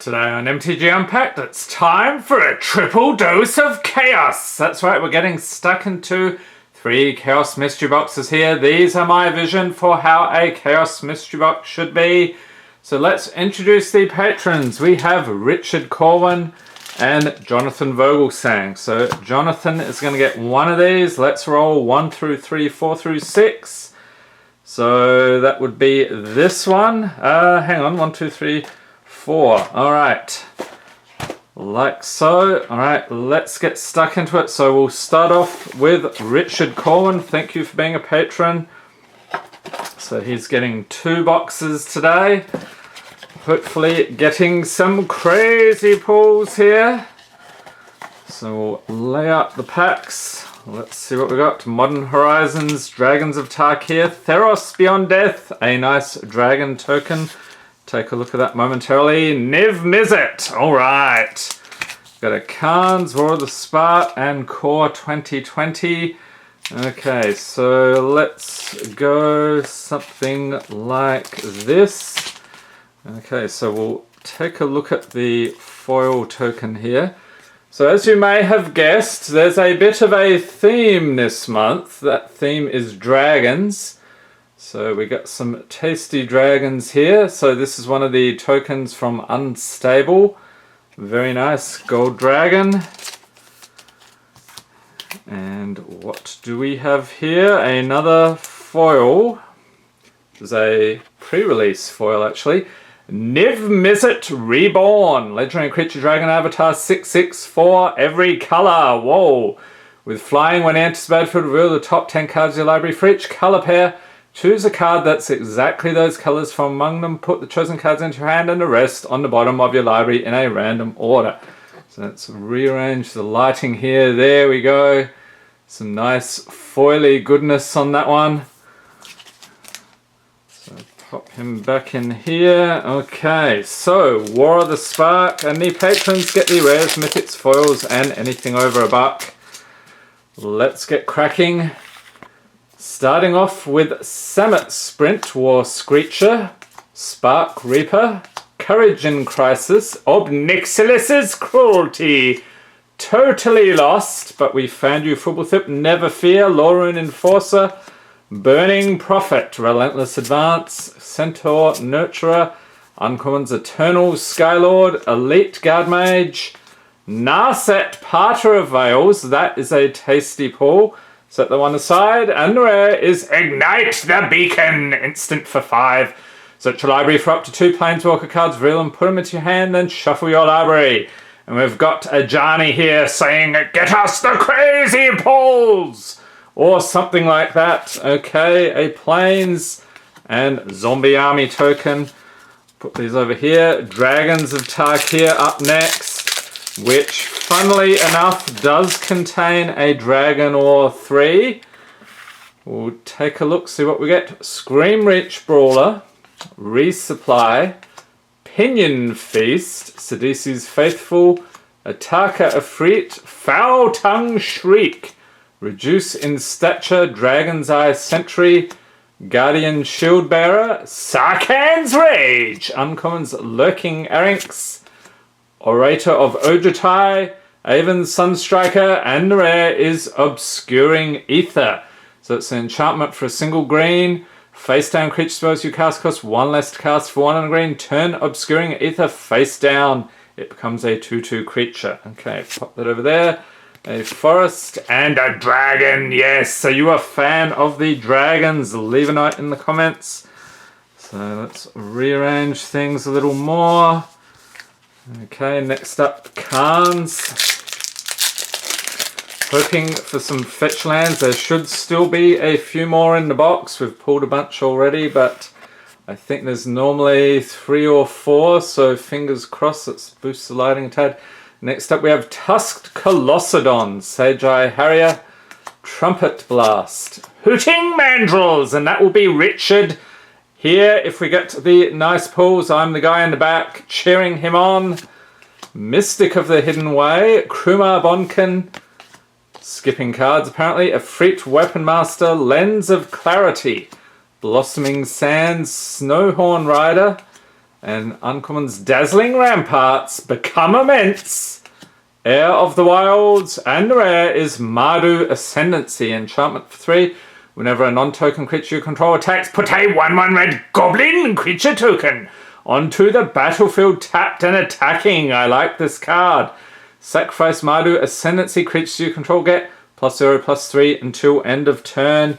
Today on MTG Unpacked, it's time for a triple dose of chaos. That's right, we're getting stuck into 3 Chaos Mystery Boxes here. These are my vision for how a Chaos Mystery Box should be. So let's introduce the patrons. We have Richard Corwin and Jonathan Vogelsang. So Jonathan is going to get one of these. Let's roll 1 through 3, 4 through 6. So that would be this one. Hang on, 1, 2, 3, 4. Alright, like so. Alright, let's get stuck into it. So we'll start off with Richard Corwin. Thank you for being a patron. So he's getting 2 boxes today. Hopefully getting some crazy pulls here. So we'll lay out the packs. Let's see what we got. Modern Horizons, Dragons of Tarkir, Theros Beyond Death, a nice dragon token. Take a look at that momentarily. Niv-Mizzet. Alright. Got a Khans, War of the Spark, and Core 2020. Okay, so let's go something like this. Okay, so we'll take a look at the foil token here. So as you may have guessed, there's a bit of a theme this month. That theme is dragons. So we got some tasty dragons here. So this is one of the tokens from Unstable. Very nice gold dragon. And what do we have here? Another foil. This is a pre-release foil actually. Niv-Mizzet Reborn. Legendary creature dragon avatar 6/6 for every colour. Whoa. With flying, when enters the battlefield, reveal the top 10 cards of your library for each colour pair. Choose a card that's exactly those colours from among them. Put the chosen cards into your hand and the rest on the bottom of your library in a random order. So let's rearrange the lighting here. There we go. Some nice foily goodness on that one. So pop him back in here. Okay, so War of the Spark, and the patrons get the rares, mythics, foils, and anything over $1. Let's get cracking. Starting off with Samet Sprint, War Screecher, Spark Reaper, Courage in Crisis, Obnixilus's Cruelty, Totally Lost, but we found you, Fubblethip, Never Fear, Lorune Enforcer, Burning Prophet, Relentless Advance, Centaur Nurturer, Uncommons Eternal Skylord, Elite Guard Mage, Narset Parter of Veils, that is a tasty pull. Set the one aside, and the rare is Ignite the Beacon, instant for 5. Search your library for up to 2 Planeswalker cards, reveal them, put them into your hand, then shuffle your library. And we've got a Johnny here saying, get us the crazy pulls! Or something like that. Okay, a Plains and Zombie Army token. Put these over here. Dragons of Tarkir up next, which funnily enough does contain a Dragon Ore 3. We'll take a look, see what we get. Scream Reach Brawler, Resupply, Pinion Feast, Sidisi's Faithful, Ataka Afrit, Foul Tongue Shriek, Reduce in Stature, Dragon's Eye Sentry, Guardian Shieldbearer, Sarkhan's Rage, Uncommons Lurking Arynx, Orator of Ojutai, Avon's Sunstriker, and the rare is Obscuring Ether. So it's an enchantment for a single green. Face down creature spells you cast cost 1 less to cast for 1 on a green. Turn Obscuring Ether face down. It becomes a 2/2 creature. Okay, pop that over there. A forest and a dragon. Yes, so you are a fan of the dragons. Leave a note in the comments. So let's rearrange things a little more. Okay, next up, Khans. Hoping for some fetch lands. There should still be a few more in the box. We've pulled a bunch already, but I think there's normally 3 or 4, so fingers crossed. Let's boost the lighting a tad. Next up we have Tusked Colossadon, Sage-Eye Harrier, Trumpet Blast, Hooting Mandrills, and that will be Richard. Here, if we get the nice pulls, I'm the guy in the back cheering him on. Mystic of the Hidden Way, Krumar Bonkin, skipping cards apparently, Afrit Weapon Master, Lens of Clarity, Blossoming Sands, Snowhorn Rider, And Uncommon's Dazzling Ramparts become immense. Heir of the Wilds, and the rare is Mardu Ascendancy. Enchantment for 3. Whenever a non-token creature you control attacks, put a 1/1 red goblin creature token onto the battlefield tapped and attacking. I like this card. Sacrifice Mardu Ascendancy. Creatures you control get +0/+3 until end of turn.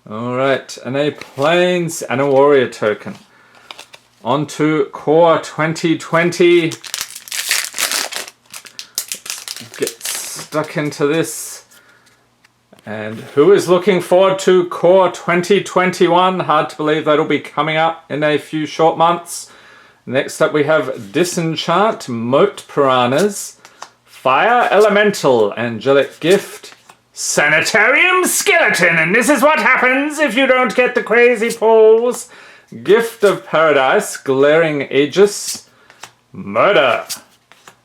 Alright, and a Plains and a Warrior token. On to Core 2020. Get stuck into this. And who is looking forward to Core 2021? Hard to believe that'll be coming up in a few short months. Next up we have Disenchant, Moat Piranhas, Fire Elemental, Angelic Gift, Sanitarium Skeleton, and this is what happens if you don't get the crazy pulls. Gift of Paradise, Glaring Aegis, Murder,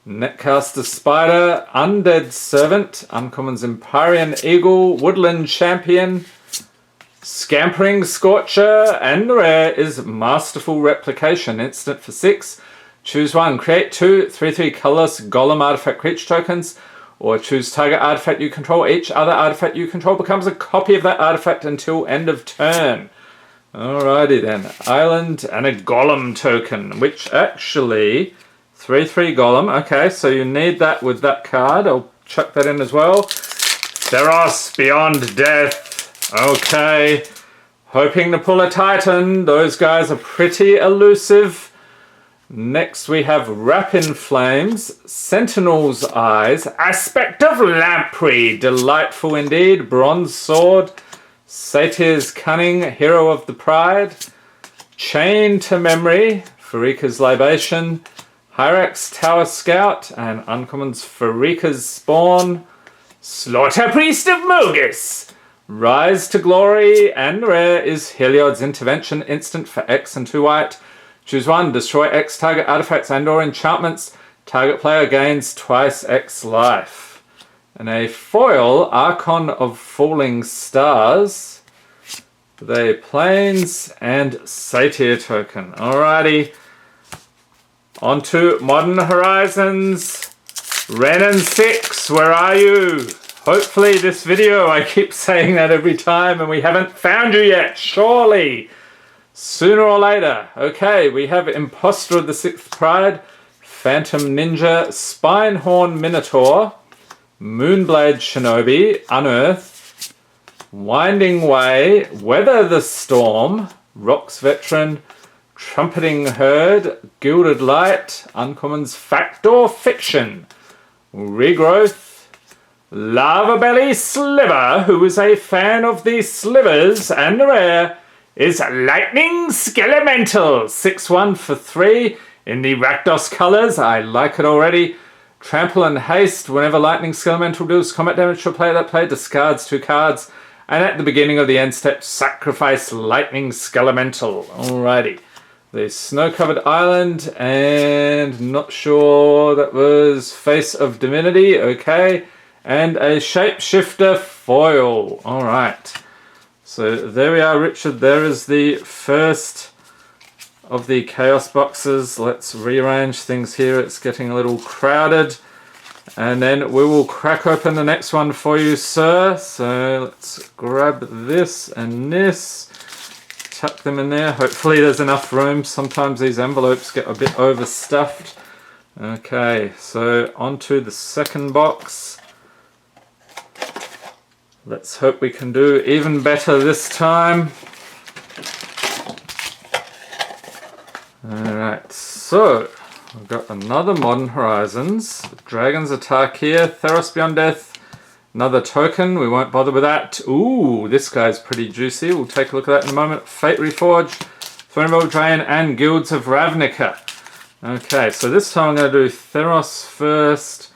Netcaster Spider, Undead Servant, Uncommon's Empyrean Eagle, Woodland Champion, Scampering Scorcher, and the rare is Masterful Replication. Instant for 6. Choose one. Create 2 3/3 colorless Golem artifact creature tokens, or choose target artifact you control. Each other artifact you control becomes a copy of that artifact until end of turn. Alrighty then. Island and a Golem token, which actually 3/3 Golem. Okay, so you need that with that card. I'll chuck that in as well. Theros Beyond Death. Okay. Hoping to pull a Titan. Those guys are pretty elusive. Next we have Wrap in Flames, Sentinel's Eyes, Aspect of Lamprey. Delightful indeed. Bronze Sword, Satyr's Cunning, Hero of the Pride, Chain to Memory, Farika's Libation, Hyrax Tower Scout, and Uncommon's Farika's Spawn, Slaughter Priest of Mogus, Rise to Glory, and rare is Heliod's Intervention. Instant for X and 2 white. Choose one. Destroy X target artifacts and or enchantments. Target player gains twice X life. And a foil, Archon of Falling Stars. They Plains and Satyr token. Alrighty. On to Modern Horizons. Renin 6, where are you? Hopefully this video, I keep saying that every time, and we haven't found you yet, surely. Sooner or later. Okay, we have Imposter of the Sixth Pride, Phantom Ninja, Spinehorn Minotaur, Moonblade Shinobi, Unearth, Winding Way, Weather the Storm, Rocks Veteran, Trumpeting Herd, Gilded Light, Uncommon's Factor Fiction, Regrowth, Lava Belly Sliver, who is a fan of the slivers, and the rare is Lightning Skelemental. 6/1 for 3 in the Rakdos colors. I like it already. Trample and Haste. Whenever Lightning Skelemental deals combat damage to a player, that player discards 2 cards. And at the beginning of the end step, sacrifice Lightning Skelemental. Alrighty. The Snow-Covered Island, and not sure, that was Face of Divinity. Okay. And a Shapeshifter foil. Alright. So there we are, Richard. There is the first of the Chaos boxes. Let's rearrange things here. It's getting a little crowded. And then we will crack open the next one for you, sir. So let's grab this and this. Tuck them in there. Hopefully there's enough room. Sometimes these envelopes get a bit overstuffed. Okay, so on to the second box. Let's hope we can do even better this time. Alright, so we've got another Modern Horizons. Dragon's Attack here, Theros Beyond Death, another token, we won't bother with that. Ooh, this guy's pretty juicy, we'll take a look at that in a moment. Fate Reforged, Throneville Drain, and Guilds of Ravnica. Okay, so this time I'm going to do Theros first.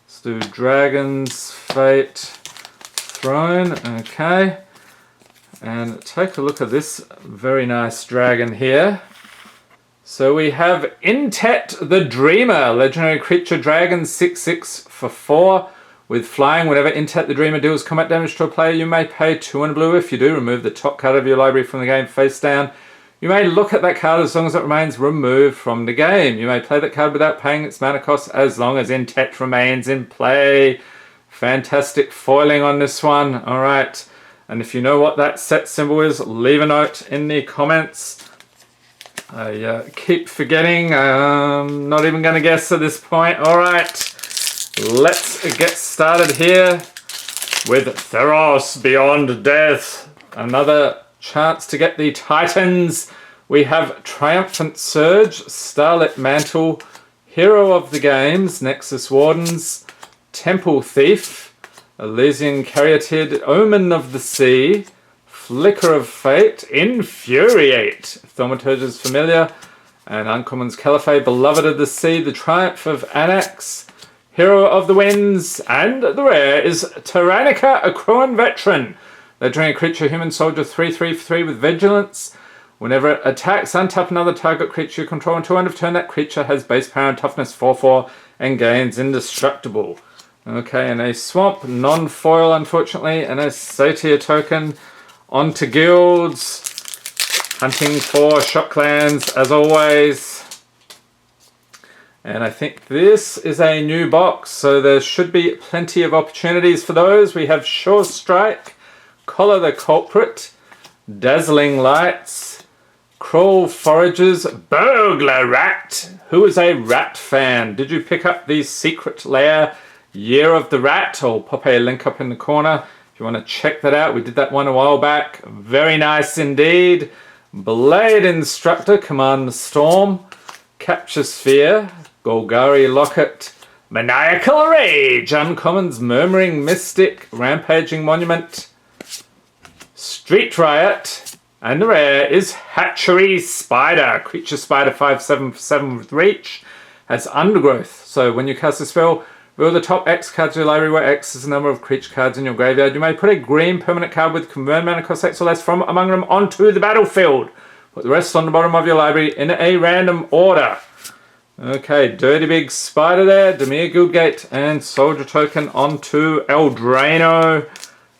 Let's do Dragons, Fate, Throne, okay, and take a look at this very nice dragon here. So we have Intet the Dreamer, legendary creature dragon, 6/6 for 4 with flying. Whenever Intet the Dreamer deals combat damage to a player, you may pay 2 and blue. If you do, remove the top card of your library from the game face down. You may look at that card as long as it remains removed from the game. You may play that card without paying its mana cost as long as intact remains in play. Fantastic foiling on this one. Alright. And if you know what that set symbol is, leave a note in the comments. I keep forgetting. I'm not even going to guess at this point. Alright. Let's get started here with Theros Beyond Death. Another chance to get the Titans. We have Triumphant Surge, Starlit Mantle, Hero of the Games, Nexus Wardens, Temple Thief, Elysian Caryatid, Omen of the Sea, Flicker of Fate, Infuriate, Thaumaturge's Familiar, and Uncommon's Caliphate, Beloved of the Sea, the Triumph of Anax, Hero of the Winds, and the rare is Tyrannica, a Crowan Veteran. Legendary creature, human soldier, 3/3/3 with Vigilance. Whenever it attacks, untap another target creature you control until end of turn. That creature has base power and toughness 4/4 and gains indestructible. Okay, and a swamp, non-foil unfortunately, and a Satyr token. On to guilds. Hunting for shocklands as always. And I think this is a new box, so there should be plenty of opportunities for those. We have Sure Strike, Collar the Culprit, Dazzling Lights, Crawl Foragers, Burglar Rat. Who is a rat fan? Did you pick up the Secret Lair Year of the Rat? I'll pop a link up in the corner if you want to check that out. We did that one a while back. Very nice indeed. Blade Instructor, Command the Storm, Capture Sphere, Golgari Locket, Maniacal Rage, Uncommons, Murmuring Mystic, Rampaging Monument, Street Riot, and the rare is Hatchery Spider. Creature Spider 5/7/7 with Reach, has Undergrowth. So when you cast a spell, reveal the top X cards of your library where X is the number of creature cards in your graveyard. You may put a green permanent card with convert mana cost X or less from among them onto the battlefield. Put the rest on the bottom of your library in a random order. Okay, Dirty Big Spider there, Demir Guildgate, and Soldier Token onto Eldraino.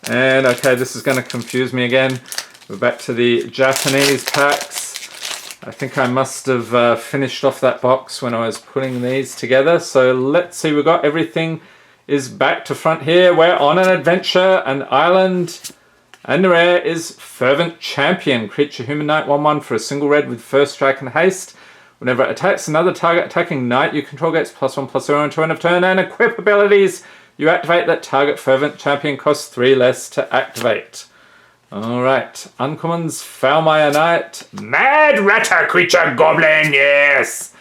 And okay, this is going to confuse me again. We're back to the Japanese packs. I think I must have finished off that box when I was putting these together. So let's see, we've got everything is back to front here. We're on an adventure, an island, and the rare is Fervent Champion. Creature Human Knight 1/1 for a single red with First Strike and Haste. Whenever it attacks another target attacking knight, you control gets +1/+0 until end of turn, and equip abilities. You activate that target Fervent Champion costs 3 less to activate. Alright, Uncommons, Foulmire Knight, Mad Ratter Creature Goblin, yes!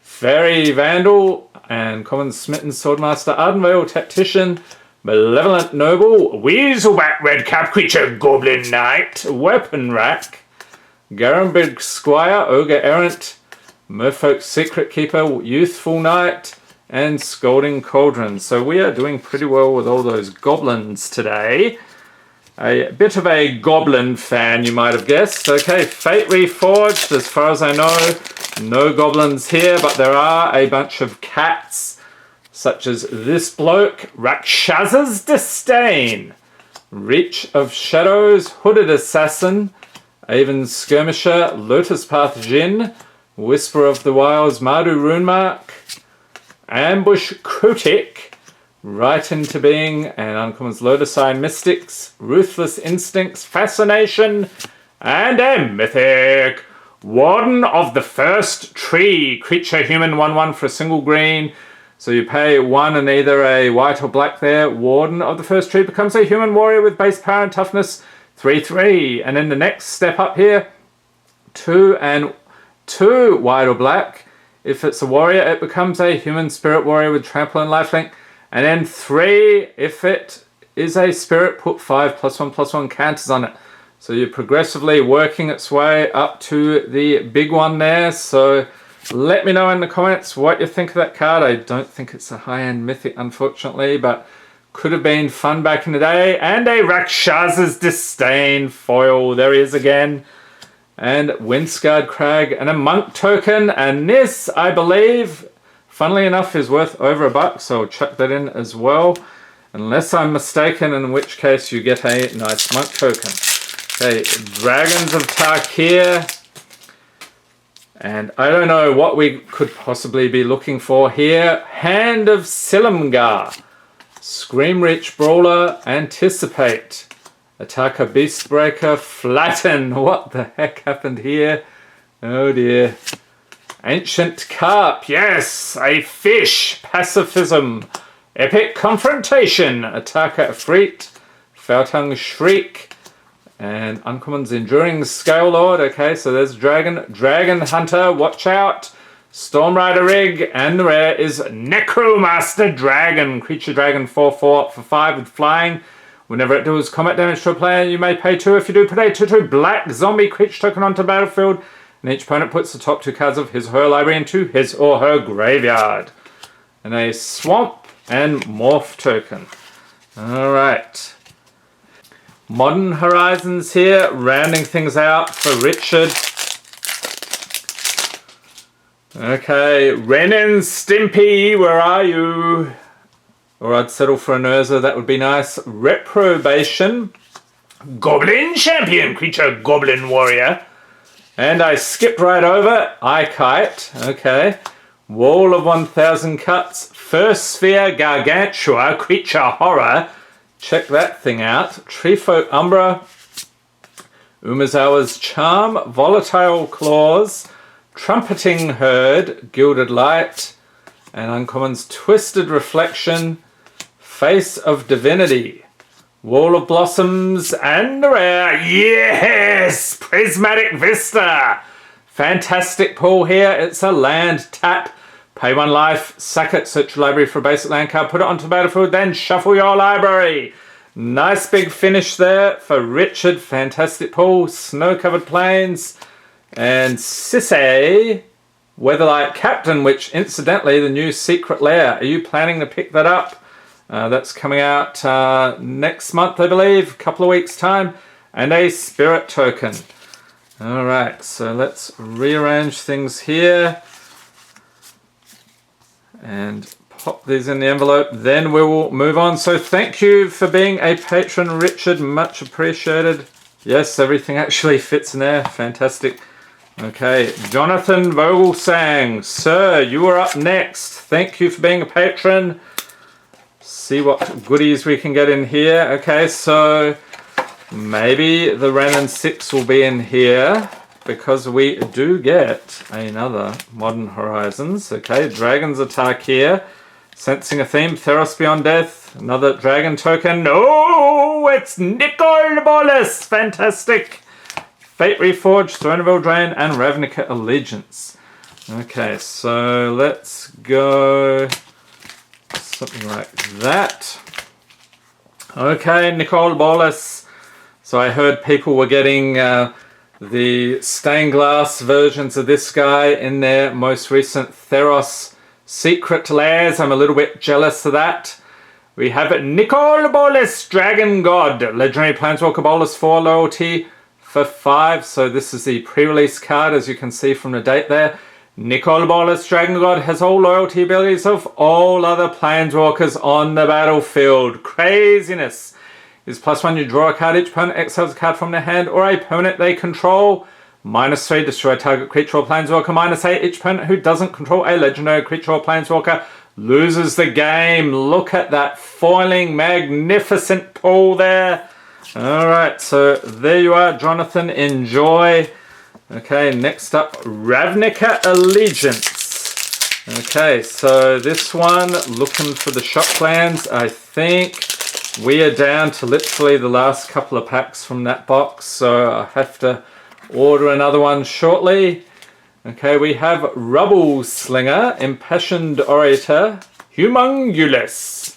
Fairy Vandal, and Commons, Smitten Swordmaster, Ardenvale Tactician, Malevolent Noble, Weaselback Redcap Creature Goblin Knight, Weapon Rack, Garenberg Squire, Ogre Errant, Merfolk Secret Keeper, Youthful Knight, and Scalding Cauldron. So we are doing pretty well with all those goblins today. A bit of a goblin fan, you might have guessed. Okay, Fate Reforged, as far as I know, no goblins here, but there are a bunch of cats, such as this bloke, Rakshasa's Disdain, Reach of Shadows, Hooded Assassin, Aven Skirmisher, Lotus Path Jin, Whisper of the Wilds, Mardu Runemark, Ambush Krutik, Right into Being, and Uncommons Lotus Eye Mystics, Ruthless Instincts, Fascination, and a Mythic Warden of the First Tree. Creature Human 1/1 for a single green. So you pay 1 and either a white or black there. Warden of the First Tree becomes a human warrior with base power and toughness 3/3. And then the next step up here, 2 and 2 white or black. If it's a warrior, it becomes a human spirit warrior with trample and lifelink. And then 3, if it is a spirit, put 5 +1/+1 counters on it. So you're progressively working its way up to the big one there. So let me know in the comments what you think of that card. I don't think it's a high-end mythic, unfortunately, but could have been fun back in the day. And a Rakshasa's Disdain foil. There he is again. And Windscarred Crag and a Monk token. And this, I believe, funnily enough, is worth over $1, so I'll chuck that in as well. Unless I'm mistaken, in which case you get a nice Monk token. Okay, Dragons of Tarkir. And I don't know what we could possibly be looking for here. Hand of Silumgar. Scream Reach Brawler, Anticipate. Attacker Beastbreaker, Flatten. What the heck happened here? Oh dear. Ancient Carp, yes, a fish. Pacifism. Epic Confrontation. Attacker Efreet. Foultongue Shriek. And Uncommon's Enduring Scale Lord. Okay, so there's Dragon. Dragon Hunter, watch out. Storm Rider Rig. And the rare is Necromaster Dragon. Creature Dragon 4/4 for 5 with flying. Whenever it deals combat damage to a player, you may pay 2. If you do, put a 2/2 black zombie creature token onto the battlefield. And each opponent puts the top 2 cards of his or her library into his or her graveyard. And a Swamp and Morph token. Alright. Modern Horizons here, rounding things out for Richard. Okay, Ren and Stimpy, where are you? Or I'd settle for an Urza, that would be nice. Reprobation. Goblin Champion, creature Goblin Warrior. And I skipped right over Kite. Okay. Wall of 1000 Cuts. First Sphere Gargantua, creature horror. Check that thing out. Treefolk Umbra. Umazawa's Charm. Volatile Claws. Trumpeting Herd. Gilded Light. And Uncommon's Twisted Reflection. Face of Divinity. Wall of Blossoms. And the rare. Yes! Prismatic Vista. Fantastic pull here. It's a land tap. Pay 1 life, sack it, search your library for a basic land card, put it onto the battlefield, then shuffle your library. Nice big finish there for Richard. Fantastic pull. Snow-covered plains. And Sisay, Weatherlight Captain, which incidentally, the new Secret Lair. Are you planning to pick that up? That's coming out next month, I believe, a couple of weeks' time. And a Spirit token. Alright, so let's rearrange things here. And pop these in the envelope, then we will move on. So thank you for being a patron, Richard, much appreciated. Yes, everything actually fits in there, fantastic. Okay, Jonathan Vogelsang, sir, you are up next. Thank you for being a patron. See what goodies we can get in here. Okay, so maybe the Ren and 6 will be in here, because we do get another Modern Horizons. Okay, Dragon's Attack here. Sensing a Theme, Theros Beyond Death. Another Dragon token. Oh, it's Nicol Bolas. Fantastic. Fate Reforged, Throne of Eldraine, and Ravnica Allegiance. Okay, so let's go something like that. Okay, Nicol Bolas. So I heard people were getting the stained glass versions of this guy in their most recent Theros Secret Lairs. I'm a little bit jealous of that. We have Nicol Bolas, Dragon God. Legendary Planeswalker Bolas 4, loyalty for 5. So this is the pre-release card, as you can see from the date there. Nicol Bolas, Dragon God, has all loyalty abilities of all other Planeswalkers on the battlefield. Craziness. Is +1, you draw a card, each opponent exiles a card from their hand or a opponent they control. -3, destroy a target creature or planeswalker. -8, each opponent who doesn't control a legendary creature or planeswalker loses the game. Look at that foiling, magnificent pull there. Alright, so there you are, Jonathan. Enjoy. Okay, next up, Ravnica Allegiance. Okay, so this one, looking for the shop lands, I think. We are down to literally the last couple of packs from that box, so I have to order another one shortly. Okay, we have Rubble Slinger, Impassioned Orator, Humongulus,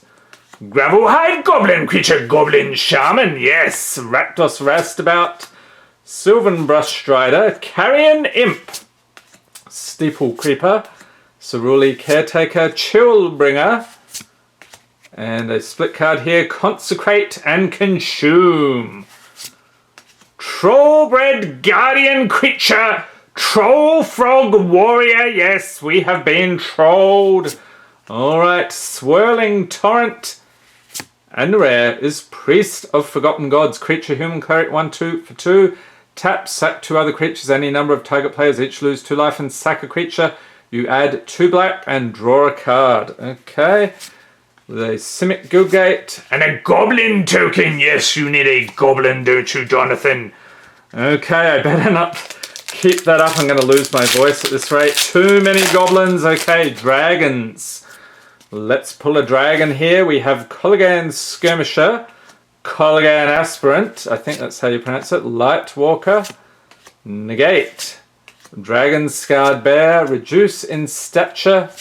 Gravelhide Goblin, creature Goblin Shaman, yes, Rakdos Rastabout, Sylvan Brush Strider, Carrion Imp, Steeple Creeper, Ceruli Caretaker, Chillbringer, and a split card here, Consecrate and Consume. Trollbred Guardian Creature, Troll Frog Warrior, yes, we have been trolled. Alright, Swirling Torrent, and the rare is Priest of Forgotten Gods, creature human cleric 1/2 for 2. Tap, sack 2 other creatures, any number of target players, each lose 2 life, and sack a creature. You add 2 black and draw a card. Okay. With a Simic Guildgate. And a goblin token. Yes, you need a goblin, don't you, Jonathan? Okay, I better not keep that up. I'm going to lose my voice at this rate. Too many goblins. Okay, dragons. Let's pull a dragon here. We have Colligan Skirmisher, Colligan Aspirant, I think that's how you pronounce it, Lightwalker, Negate, Dragon Scarred Bear, Reduce in Stature,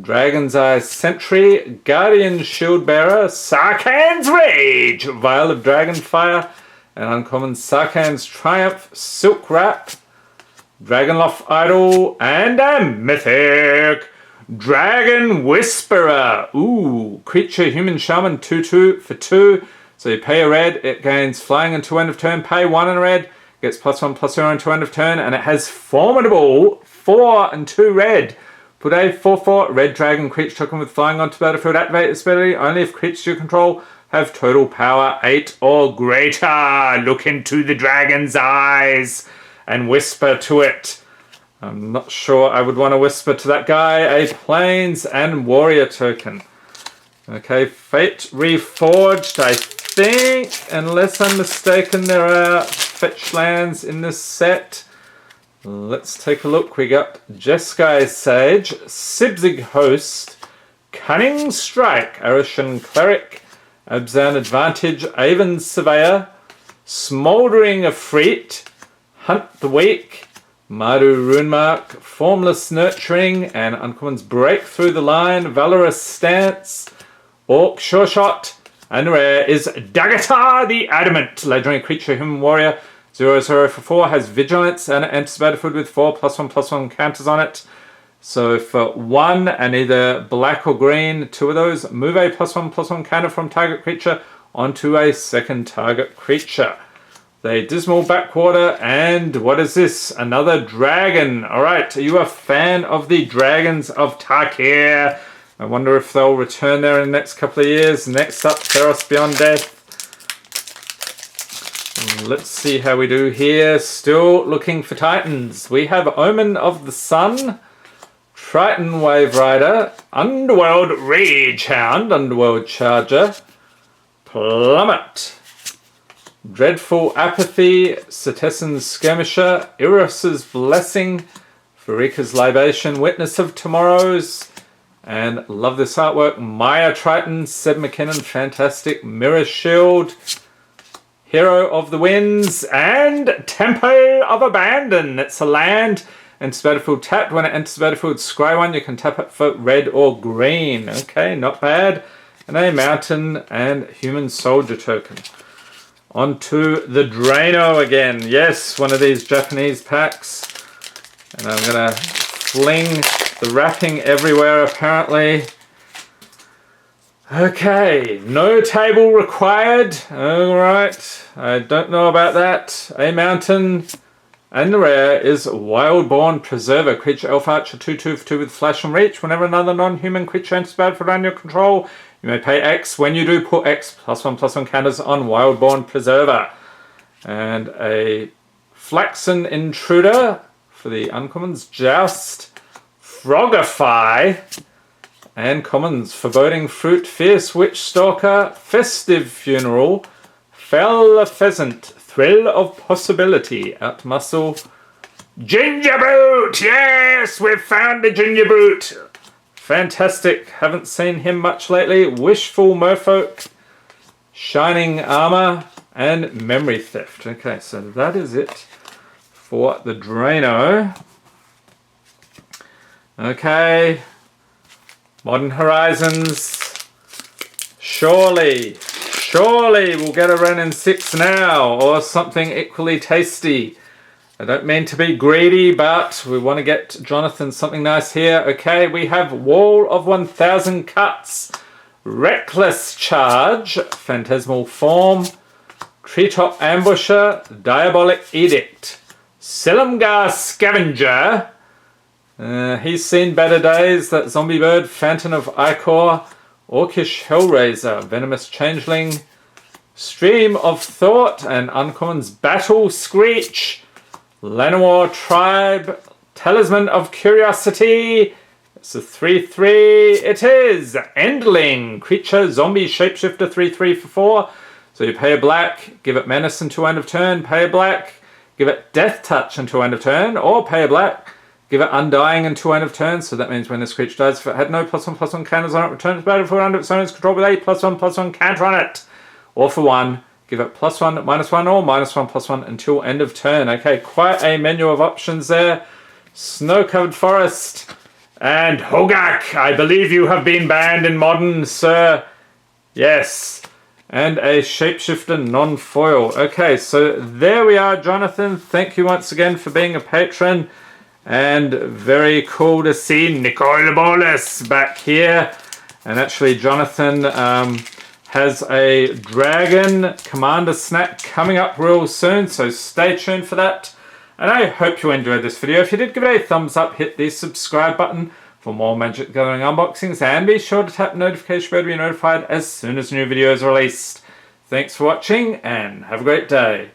Dragon's Eye Sentry, Guardian Shield Bearer, Sarkhan's Rage, Vial of Dragonfire, and uncommon Sarkhan's Triumph, Silk Wrap, Dragonloft Idol, and a Mythic Dragon Whisperer. Ooh, creature human shaman 2/2 for 2. So you pay a red, it gains flying until end of turn, pay 1 and a red, gets +1/+0 until end of turn, and it has formidable 4 and 2 red. Put a 4/4 red dragon creature token with flying onto battlefield. Activate this ability only if creatures you control have total power 8 or greater. Look into the dragon's eyes and whisper to it. I'm not sure I would want to whisper to that guy. A Plains and Warrior token. Okay, Fate Reforged, I think, unless I'm mistaken, there are fetch lands in this set. Let's take a look. We got Jeskai Sage, Sibzig Host, Cunning Strike, Arishan Cleric, Abzan Advantage, Avon Surveyor, Smouldering Efreet, Hunt the Weak, Mardu Runemark, Formless Nurturing, and uncommons Break Through the Line, Valorous Stance, Orc Sure Shot, and rare is Dagatar the Adamant, legendary creature, human warrior, 0/0 for 4, has Vigilance, and it enters battlefield with 4 +1/+1 counters on it. So for 1 and either black or green, 2 of those, move a +1/+1 counter from target creature onto a second target creature. The Dismal Backwater, and what is this? Another dragon. Alright, are you a fan of the Dragons of Tarkir? I wonder if they'll return there in the next couple of years. Next up, Theros Beyond Death. Let's see how we do here. Still looking for Titans. We have Omen of the Sun, Triton Wave Rider, Underworld Rage Hound, Underworld Charger, Plummet, Dreadful Apathy, Cetessan's Skirmisher, Iros's Blessing, Farika's Libation, Witness of Tomorrow's, and love this artwork, Maya Triton, Seb McKinnon, fantastic, Mirror Shield, Hero of the Winds, and Temple of Abandon. It's a land, enters battlefield tapped. When it enters battlefield, scry 1, you can tap it for red or green. Okay, not bad. And a Mountain and Human Soldier token. On to the Drano again. Yes, one of these Japanese packs. And I'm going to fling the wrapping everywhere apparently. Okay, no table required. Alright, I don't know about that. A Mountain. And the rare is Wildborn Preserver. Creature Elf Archer 2/2 for 2 with Flash and Reach. Whenever another non-human creature enters battlefield under your control, you may pay X. When you do, put X +1/+1 counters on Wildborn Preserver. And a Flaxen Intruder for the uncommons. Joust, Frogify, and commons. Foreboding Fruit, Fierce Witch Stalker, Festive Funeral, Fell Pheasant, Thrill of Possibility, Outmuscle, Ginger Boot! Yes, we've found the Ginger Boot! Fantastic, haven't seen him much lately. Wishful Merfolk, Shining Armor, and Memory Theft. Okay, so that is it for the Drano. Okay, Modern Horizons. Surely we'll get a run in 6 now, or something equally tasty. I don't mean to be greedy, but we want to get Jonathan something nice here. Okay, we have Wall of 1000 Cuts, Reckless Charge, Phantasmal Form, Treetop Ambusher, Diabolic Edict, Silumgar Scavenger, he's seen better days, that zombie bird, Phantom of Icor, Orcish Hellraiser, Venomous Changeling, Stream of Thought, and uncommons Battle Screech, Llanowar Tribe, Talisman of Curiosity. It's a 3/3. It is Endling, creature, zombie, shapeshifter, 3/3 for 4. So you pay a black, give it Menace until end of turn, pay a black, give it Death Touch until end of turn, or pay a black, give it Undying until end of turn. So that means when this creature dies, if it had no +1/+1 counters on it, returns to battlefield under its owner's control with a +1/+1 counter on it. Or for 1, give it +1, -1, or -1/+1 until end of turn. Okay, quite a menu of options there. Snow-covered forest. And Hogak, I believe you have been banned in Modern, sir. Yes. And a shapeshifter non-foil. Okay, so there we are, Jonathan. Thank you once again for being a patron. And very cool to see Nicole Bolas back here. And actually, Jonathan has a Dragon Commander snack coming up real soon, so stay tuned for that. And I hope you enjoyed this video. If you did, give it a thumbs up, hit the subscribe button for more Magic the Gathering unboxings, and be sure to tap the notification bell to be notified as soon as new videos are released. Thanks for watching, and have a great day.